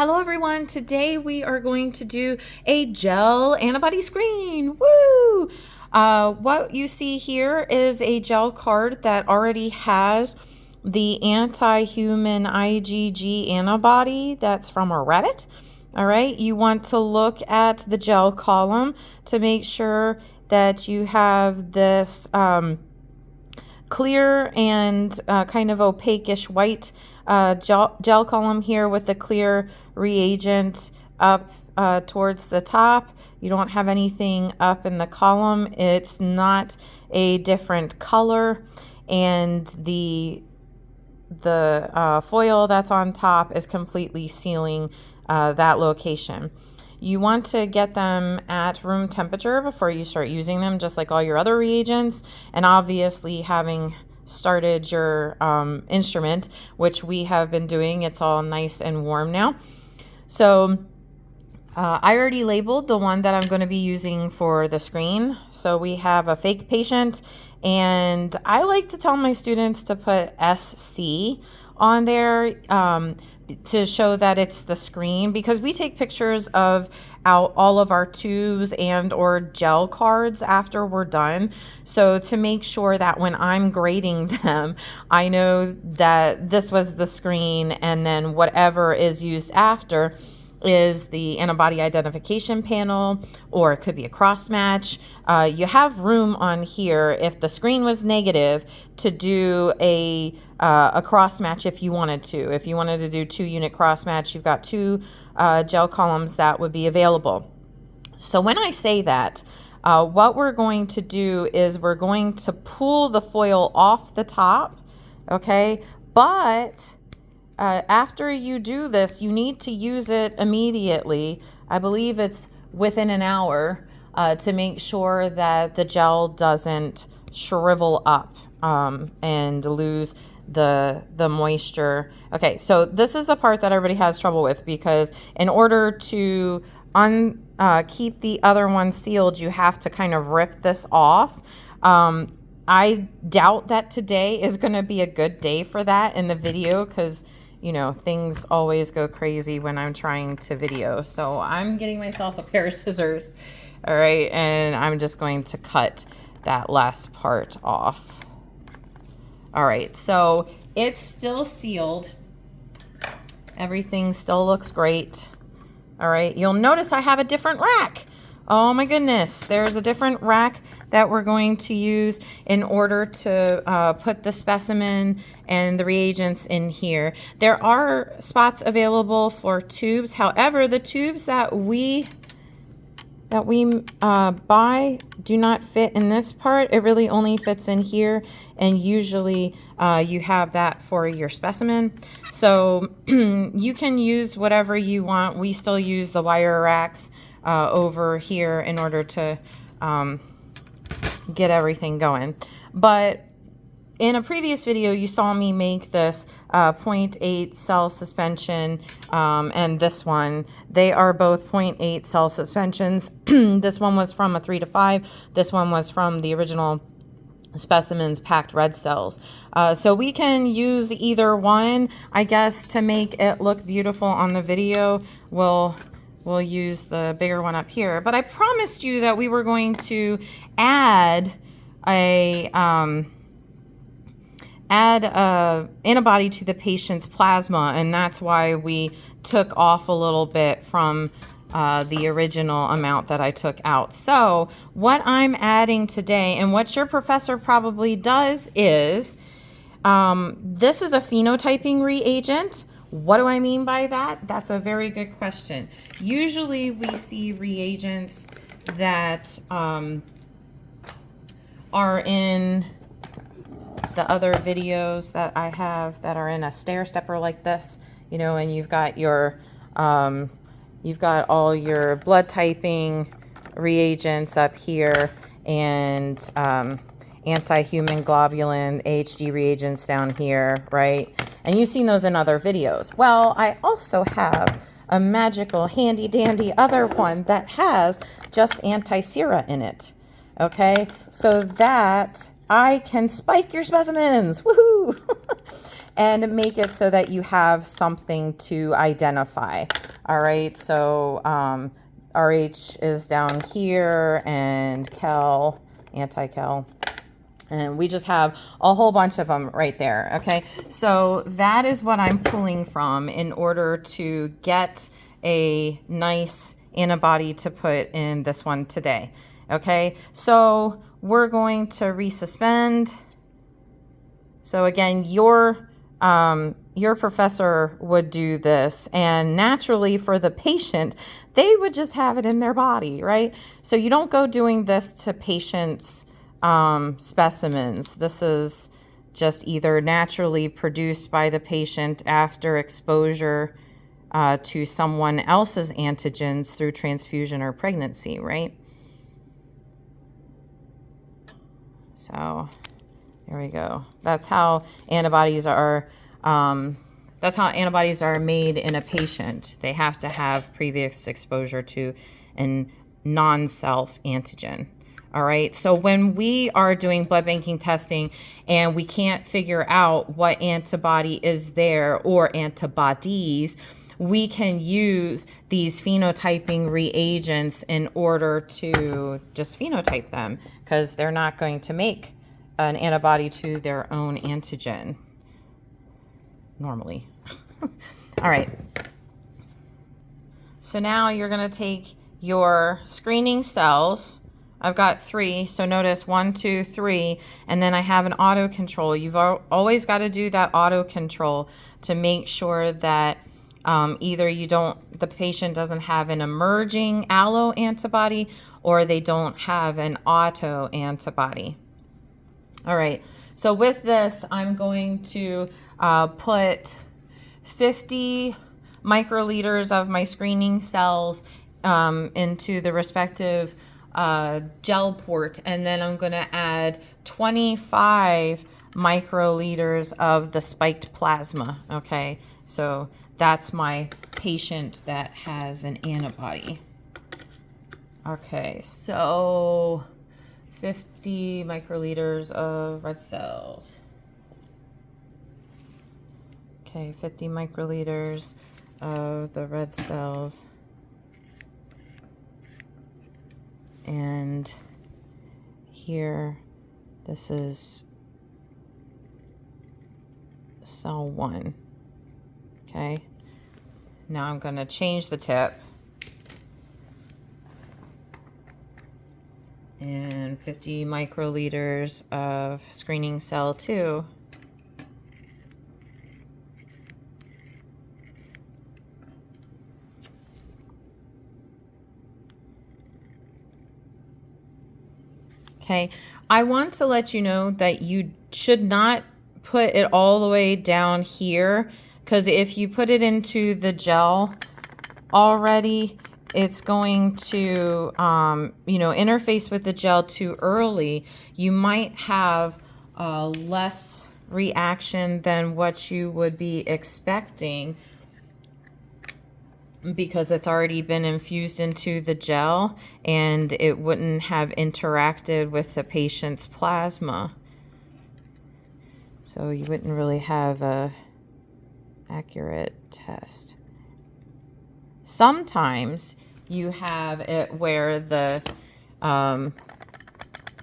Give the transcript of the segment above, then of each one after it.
Hello everyone, today we are going to do a gel antibody screen. Woo! What you see here is a gel card that already has the anti-human IgG antibody that's from a rabbit. All right, you want to look at the gel column to make sure that you have this clear and kind of opaque-ish white gel column here with the clear reagent up towards the top. You don't have anything up in the column. It's not a different color, and the foil that's on top is completely sealing that location. You want to get them at room temperature before you start using them, just like all your other reagents. And obviously, having started your instrument, which we have been doing, it's all nice and warm now. So I already labeled the one that I'm going to be using for the screen. So we have a fake patient, and I like to tell my students to put SC on there to show that it's the screen, because we take pictures of all of our tubes and or gel cards after we're done. So to make sure that when I'm grading them, I know that this was the screen, and then whatever is used after is the antibody identification panel, or it could be a cross match. You have room on here, if the screen was negative, to do a cross match if you wanted to. If you wanted to do 2-unit cross match, you've got 2 gel columns that would be available. So when I say that, what we're going to do is we're going to pull the foil off the top, okay? But after you do this, you need to use it immediately. I believe it's within an hour, to make sure that the gel doesn't shrivel up and lose the moisture. Okay, so this is the part that everybody has trouble with, because in order to keep the other one sealed, you have to kind of rip this off. I doubt that today is going to be a good day for that in the video, because you know, things always go crazy when I'm trying to video. So I'm getting myself a pair of scissors. All right, and I'm just going to cut that last part off. All right, so it's still sealed. Everything still looks great. All right, you'll notice I have a different rack. Oh my goodness, there's a different rack that we're going to use in order to put the specimen and the reagents in here. There are spots available for tubes. However, the tubes that we buy do not fit in this part. It really only fits in here, and usually you have that for your specimen. So you can use whatever you want. We still use the wire racks over here in order to get everything going. But in a previous video, you saw me make this 0.8 cell suspension and this one. They are both 0.8 cell suspensions. This one was from a 3 to 5. This one was from the original specimens packed red cells. So we can use either one. I guess to make it look beautiful on the video, we'll use the bigger one up here. But I promised you that we were going to add a antibody to the patient's plasma, and that's why we took off a little bit from the original amount that I took out. So what I'm adding today, and what your professor probably does, is this is a phenotyping reagent. What do I mean by that? That's a very good question. Usually we see reagents that are in the other videos that I have that are in a stair stepper like this, you know, and you've got all your blood typing reagents up here, and anti-human globulin AHD reagents down here, right? And you've seen those in other videos. Well, I also have a magical handy dandy other one that has just anti-sera in it. Okay, so that I can spike your specimens, woohoo! And make it so that you have something to identify. All right, so RH is down here, and Kel, anti-Kel. And we just have a whole bunch of them right there, okay? So that is what I'm pulling from in order to get a nice antibody to put in this one today, okay? So we're going to resuspend. So again, your professor would do this, and naturally for the patient, they would just have it in their body, right? So you don't go doing this to patients' specimens. This is just either naturally produced by the patient after exposure to someone else's antigens through transfusion or pregnancy, right? So there we go. That's how antibodies are. That's how antibodies are made in a patient. They have to have previous exposure to a non-self antigen. All right. So when we are doing blood banking testing and we can't figure out what antibody is there or antibodies, we can use these phenotyping reagents in order to just phenotype them, because they're not going to make an antibody to their own antigen normally. All right. So now you're going to take your screening cells. I've got 3, so notice 1, 2, 3, and then I have an auto control. You've always got to do that auto control to make sure that either the patient doesn't have an emerging allo antibody, or they don't have an auto antibody. All right, so with this, I'm going to put 50 microliters of my screening cells into the respective gel port, and then I'm going to add 25 microliters of the spiked plasma. Okay, so that's my patient that has an antibody. Okay, so 50 microliters of red cells. Okay, 50 microliters of the red cells. And here, this is cell 1. Okay, now I'm going to change the tip. And 50 microliters of screening cell 2. Okay, I want to let you know that you should not put it all the way down here, because if you put it into the gel already, it's going to, interface with the gel too early. You might have less reaction than what you would be expecting, because it's already been infused into the gel and it wouldn't have interacted with the patient's plasma. So you wouldn't really have a accurate test. Sometimes you have it where the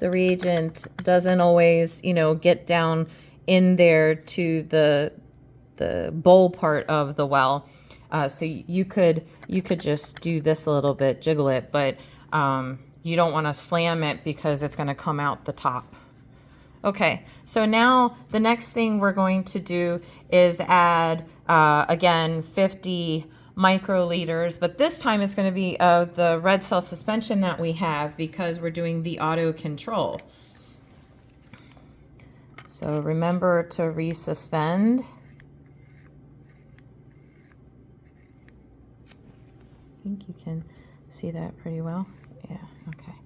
reagent doesn't always, get down in there to the bowl part of the well. So you could just do this a little bit, jiggle it, but you don't want to slam it because it's going to come out the top. Okay, so now the next thing we're going to do is add, again, 50 microliters, but this time it's going to be of the red cell suspension that we have, because we're doing the auto control. So remember to resuspend. I think you can see that pretty well. Yeah, okay.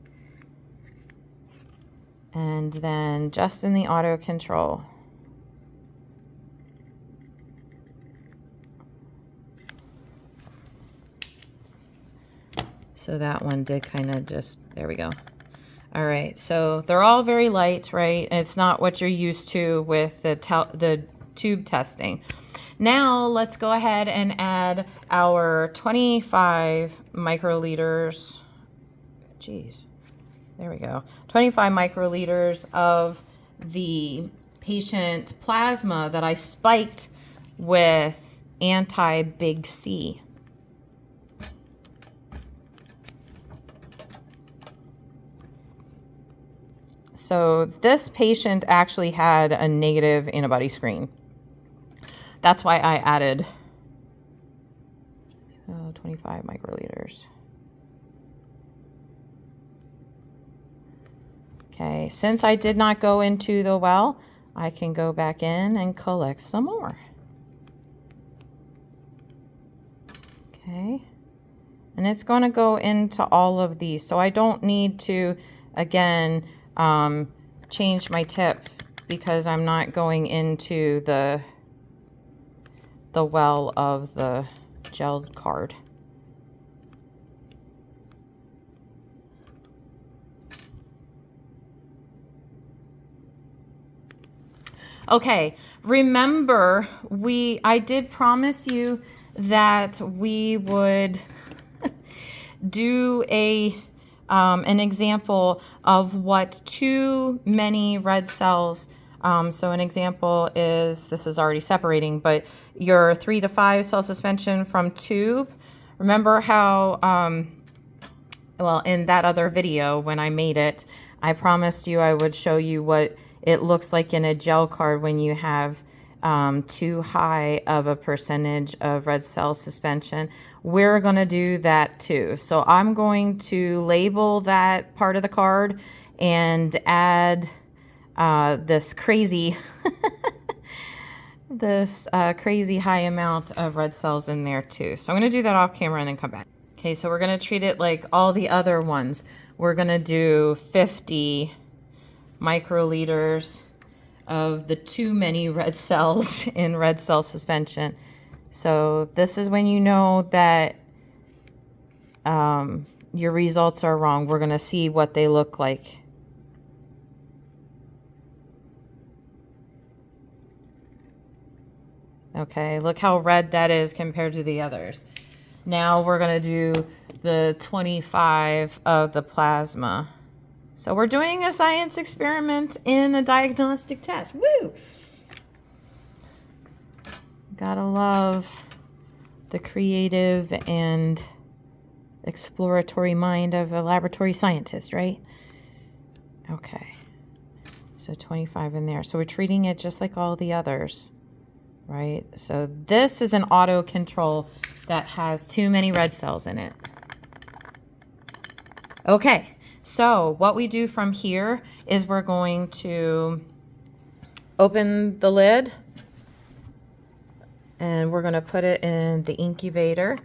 And then just in the auto control. So that one did kind of just, there we go. All right, so they're all very light, right? It's not what you're used to with the tube testing. Now let's go ahead and add our 25 microliters. Geez, there we go. 25 microliters of the patient plasma that I spiked with anti-big C. So this patient actually had a negative antibody screen. That's why I added 25 microliters. Okay, since I did not go into the well, I can go back in and collect some more. Okay, and it's going to go into all of these, so I don't need to, again, change my tip because I'm not going into the well of the gel card. Okay, remember I did promise you that we would do an example of what too many red cells. So an example is, this is already separating, but your 3 to 5 cell suspension from tube. Remember how, well, in that other video when I made it, I promised you I would show you what it looks like in a gel card when you have too high of a percentage of red cell suspension. We're going to do that too. So I'm going to label that part of the card and add this crazy crazy high amount of red cells in there too. So I'm going to do that off camera and then come back. Okay, so we're going to treat it like all the other ones. We're going to do 50 microliters of the too many red cells in red cell suspension. So this is when you know that your results are wrong. We're going to see what they look like. Okay, look how red that is compared to the others. Now we're going to do the 25 of the plasma. So we're doing a science experiment in a diagnostic test. Woo! Gotta love the creative and exploratory mind of a laboratory scientist, right? Okay. So 25 in there. So we're treating it just like all the others, right? So this is an auto control that has too many red cells in it. Okay. So what we do from here is we're going to open the lid and we're going to put it in the incubator.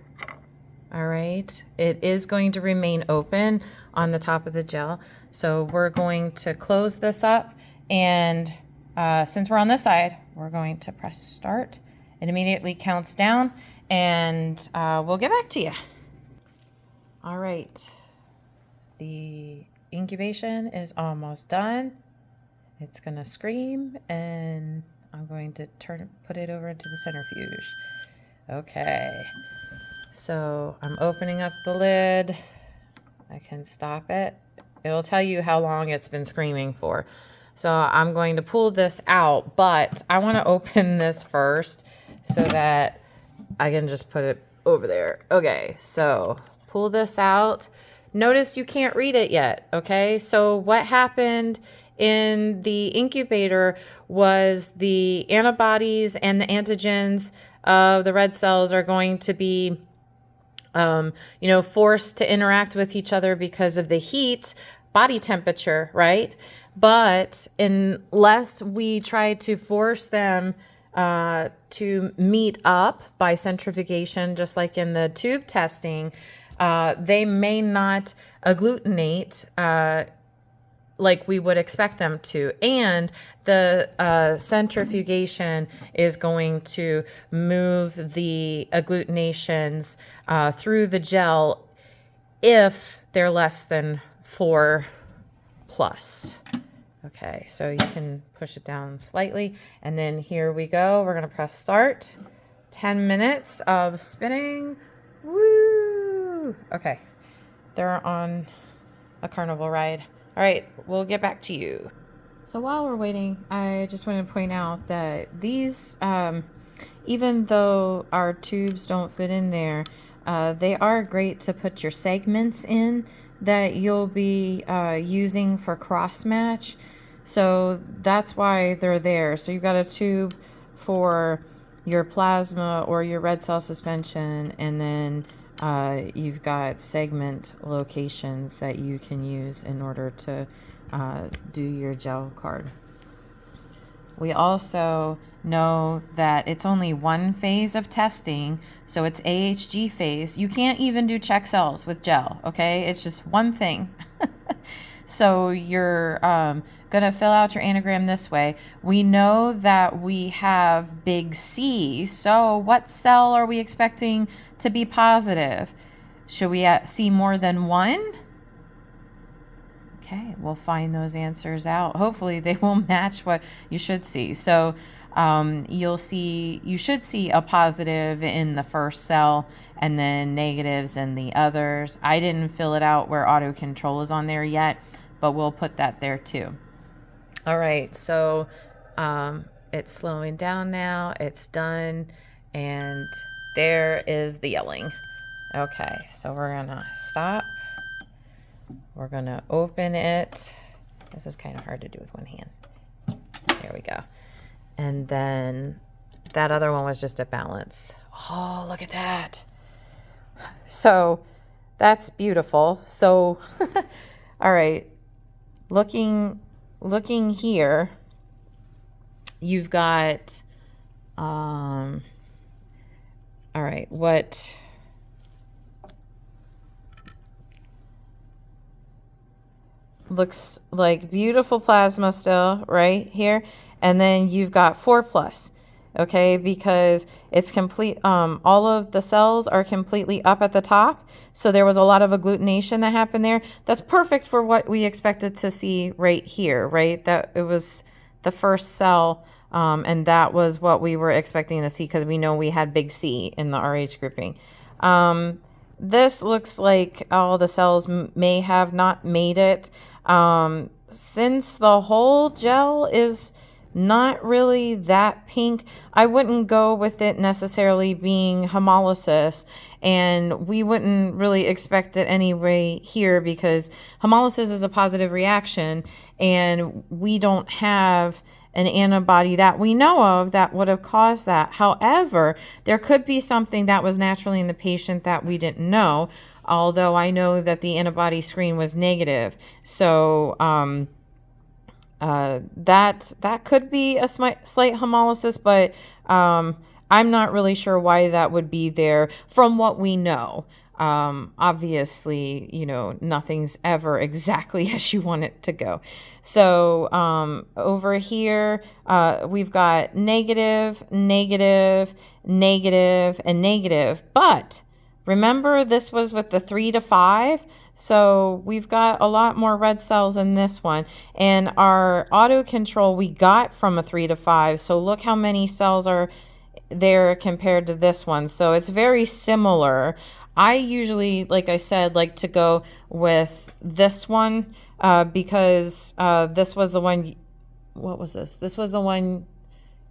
All right. It is going to remain open on the top of the gel. So we're going to close this up, and since we're on this side, we're going to press start. It immediately counts down, and we'll get back to you. All right. The incubation is almost done. It's gonna scream, and I'm going to put it over into the centrifuge. Okay, so I'm opening up the lid. I can stop it. It'll tell you how long it's been screaming for. So I'm going to pull this out, but I want to open this first so that I can just put it over there. Okay, so pull this out. Notice you can't read it yet, okay? So what happened in the incubator was the antibodies and the antigens of the red cells are going to be, forced to interact with each other because of the heat, body temperature, right? But unless we try to force them to meet up by centrifugation, just like in the tube testing, they may not agglutinate like we would expect them to. And the centrifugation is going to move the agglutinations through the gel if they're less than 4+. Okay, so you can push it down slightly. And then here we go. We're going to press start. 10 minutes of spinning. Woo! Okay, they're on a carnival ride. All right, we'll get back to you. So while we're waiting, I just want to point out that these, even though our tubes don't fit in there, they are great to put your segments in that you'll be using for cross match. So that's why they're there. So you've got a tube for your plasma or your red cell suspension, and then you've got segment locations that you can use in order to do your gel card. We also know that it's only one phase of testing, so it's AHG phase. You can't even do check cells with gel, okay? It's just one thing. So you're going to fill out your anagram this way. We know that we have big C, so what cell are we expecting to be positive? Should we see more than one? Okay, we'll find those answers out. Hopefully they will match what you should see. So you should see a positive in the first cell and then negatives in the others. I didn't fill it out where auto control is on there yet, but we'll put that there too. All right, so it's slowing down now. It's done, and there is the yelling. Okay, so we're gonna stop. We're going to open it. This is kind of hard to do with one hand. There we go. And then that other one was just a balance. Oh, look at that. So that's beautiful. So, all right, looking here, you've got, all right, what... looks like beautiful plasma still right here, and then you've got 4+, okay, because it's complete. All of the cells are completely up at the top, so there was a lot of agglutination that happened there. That's perfect for what we expected to see right here, right? That it was the first cell, and that was what we were expecting to see because we know we had big C in the RH grouping. This looks like all the cells may have not made it. Since the whole gel is not really that pink, I wouldn't go with it necessarily being hemolysis, and we wouldn't really expect it anyway here because hemolysis is a positive reaction, and we don't have an antibody that we know of that would have caused that. However, there could be something that was naturally in the patient that we didn't know, although I know that the antibody screen was negative. So that could be a slight hemolysis, but I'm not really sure why that would be there from what we know. Obviously, you know, nothing's ever exactly as you want it to go. So over here, we've got negative, negative, negative, and negative. But remember, this was with the 3 to 5. So we've got a lot more red cells in this one. And our auto control we got from a 3 to 5. So look how many cells are there compared to this one. So it's very similar. I usually, like I said, like to go with this one because this was the one. What was this? This was the one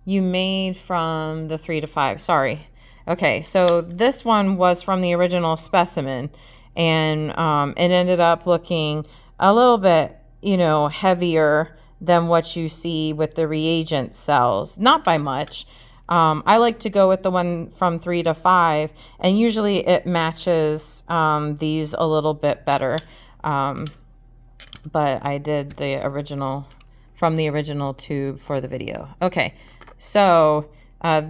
you made from the 3 to 5. Sorry. Okay, so this one was from the original specimen, and it ended up looking a little bit, you know, heavier than what you see with the reagent cells. Not by much. I like to go with the one from 3 to 5, and usually it matches these a little bit better. But I did the original from the original tube for the video. Okay, so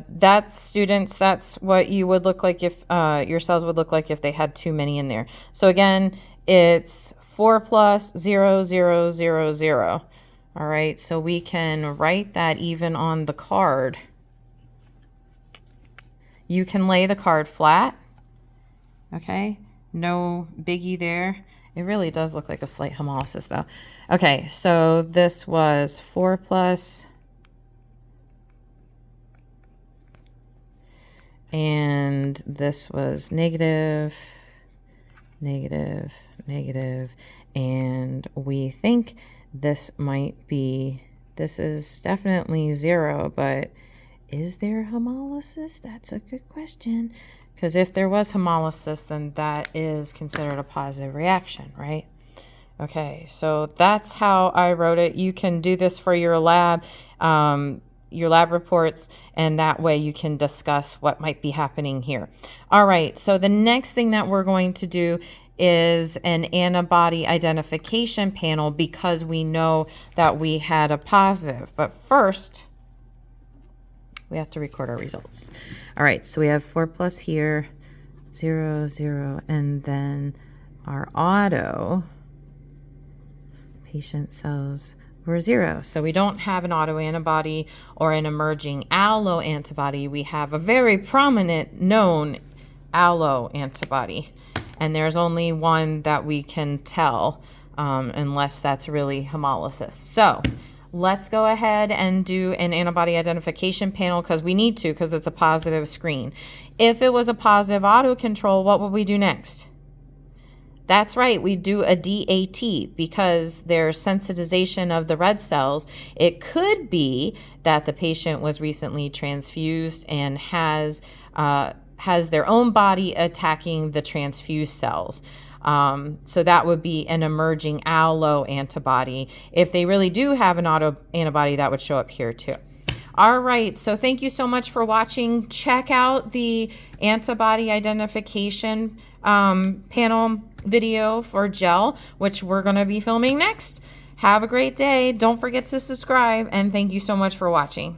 that's students, that's what you would look like if your cells would look like if they had too many in there. So again, it's 4+, 0, 0, 0, 0. All right, so we can write that even on the card. You can lay the card flat, okay? No biggie there. It really does look like a slight hemolysis though. Okay, so this was 4+, and this was negative, negative, negative, and we think this might be, this is definitely 0, but is there hemolysis? That's a good question, because if there was hemolysis, then that is considered a positive reaction, right? Okay, so that's how I wrote it. You can do this for your lab reports, and that way you can discuss what might be happening here. All right, so the next thing that we're going to do is an antibody identification panel, because we know that we had a positive. But first, we have to record our results. All right, so we have 4 plus here, 0, 0, and then our auto patient cells were 0. So we don't have an autoantibody or an emerging alloantibody. We have a very prominent known alloantibody. And there's only one that we can tell, unless that's really hemolysis. So let's go ahead and do an antibody identification panel, because we need to, because it's a positive screen. If it was a positive autocontrol, what would we do next? That's right, we do a DAT, because there's sensitization of the red cells. It could be that the patient was recently transfused and has their own body attacking the transfused cells. So that would be an emerging alloantibody. If they really do have an autoantibody, that would show up here too. All right, so thank you so much for watching. Check out the antibody identification panel video for gel, which we're going to be filming next. Have a great day. Don't forget to subscribe, and thank you so much for watching.